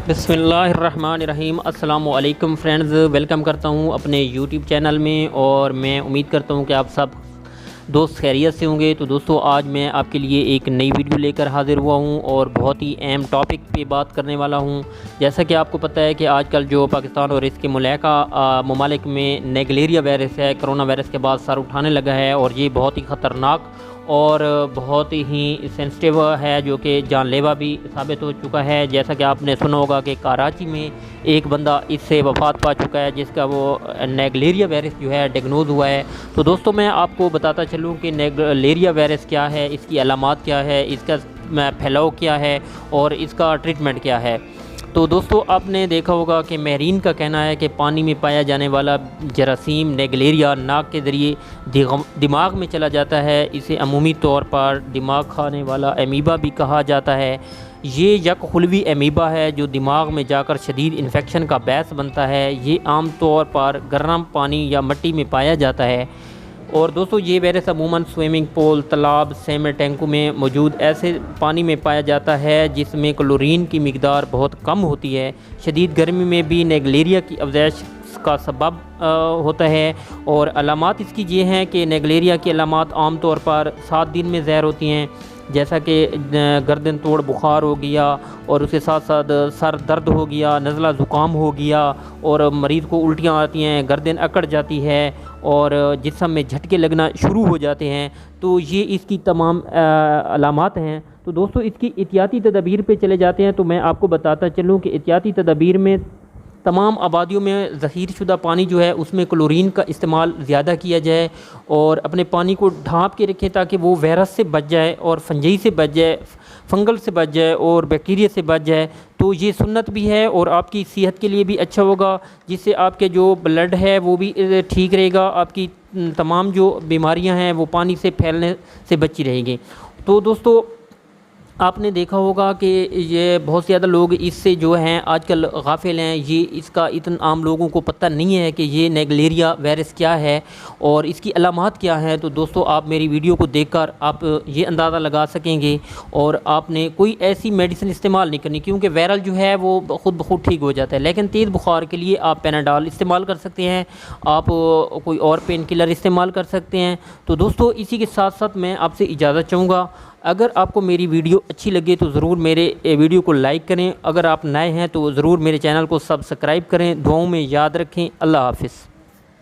बिस्मिल्लाहिर्रहमानिर्रहीम। अस्सलामु अलैकुम फ्रेंड्स, वेलकम करता हूँ अपने यूट्यूब चैनल में और मैं उम्मीद करता हूँ कि आप सब दोस्त खैरियत से होंगे। तो दोस्तों, आज मैं आपके लिए एक नई वीडियो लेकर हाज़िर हुआ हूँ और बहुत ही अहम टॉपिक पे बात करने वाला हूँ। जैसा कि आपको पता है कि आजकल जो पाकिस्तान और इसके ममालिक में नेगलेरिया वायरस है, कोरोना वायरस के बाद सर उठाने लगा है और ये बहुत ही ख़तरनाक और बहुत ही सेंसिटिव है, जो कि जानलेवा भी साबित हो चुका है। जैसा कि आपने सुना होगा कि कराची में एक बंदा इससे वफ़ात पा चुका है, जिसका वो नेगलेरिया वायरस जो है डिagनोज़ हुआ है। तो दोस्तों, मैं आपको बताता चलूँ कि नेगलेरिया वायरस क्या है, इसकी अलामात क्या है, इसका फैलाव क्या है और इसका ट्रीटमेंट क्या है। तो दोस्तों, आपने देखा होगा कि महरीन का कहना है कि पानी में पाया जाने वाला जरासीम नेगलेरिया नाक के ज़रिए दिमाग में चला जाता है। इसे अमूमी तौर पर दिमाग खाने वाला अमीबा भी कहा जाता है। ये यकखुलवी अमीबा है जो दिमाग में जाकर शदीद इन्फेक्शन का बायस बनता है। ये आम तौर पर गर्म पानी या मिट्टी में पाया जाता है। और दोस्तों, ये वायरस अमूमन स्विमिंग पूल, तालाब, सेमे टैंकों में मौजूद ऐसे पानी में पाया जाता है जिसमें क्लोरीन की मिकदार बहुत कम होती है। शदीद गर्मी में भी नेगलेरिया की अफज़ाइश का सबब होता है। और अलामात इसकी ये हैं कि नेगलेरिया की अलामात आम तौर पर 7 दिन में ज़ाहिर होती हैं, जैसा कि गर्दन तोड़ बुखार हो गया और उसके साथ साथ सर दर्द हो गया, नज़ला ज़ुकाम हो गया और मरीज़ को उल्टियाँ आती हैं, गर्दन अकड़ जाती है और जिस्म में झटके लगना शुरू हो जाते हैं। तो ये इसकी तमाम अलामात हैं। तो दोस्तों, इसकी एहतियाती तदबीर पे चले जाते हैं। तो मैं आपको बताता चलूँ कि एहतियाती तदबीर में तमाम आबादियों में ज़ख़ीरशुदा पानी जो है उसमें क्लोरीन का इस्तेमाल ज़्यादा किया जाए और अपने पानी को ढाँप के रखें ताकि वो वायरस से बच जाए और फंजई से बच जाए, फंगल से बच जाए और बैक्टीरिया से बच जाए। तो ये सुन्नत भी है और आपकी सेहत के लिए भी अच्छा होगा, जिससे आपके जो ब्लड है वो भी ठीक रहेगा। आपकी तमाम जो बीमारियां हैं वो पानी से फैलने से बची रहेंगी। तो दोस्तों, आपने देखा होगा कि ये बहुत ज़्यादा लोग इससे जो हैं आजकल गाफिल हैं। ये इसका इतना आम लोगों को पता नहीं है कि ये नेगलेरिया वायरस क्या है और इसकी अलामात क्या हैं। तो दोस्तों, आप मेरी वीडियो को देखकर आप ये अंदाज़ा लगा सकेंगे और आपने कोई ऐसी मेडिसिन इस्तेमाल नहीं करनी, क्योंकि वायरल जो है वो ख़ुद ब खुद ठीक हो जाता है। लेकिन तेज़ बुखार के लिए आप पैनाडॉल इस्तेमाल कर सकते हैं, आप कोई और पेन किलर इस्तेमाल कर सकते हैं। तो दोस्तों, इसी के साथ साथ मैं आपसे इजाज़त चाहूँगा। अगर आपको मेरी वीडियो अच्छी लगे तो ज़रूर मेरे वीडियो को लाइक करें। अगर आप नए हैं तो ज़रूर मेरे चैनल को सब्सक्राइब करें। दुआओं में याद रखें। अल्लाह हाफ़िज़।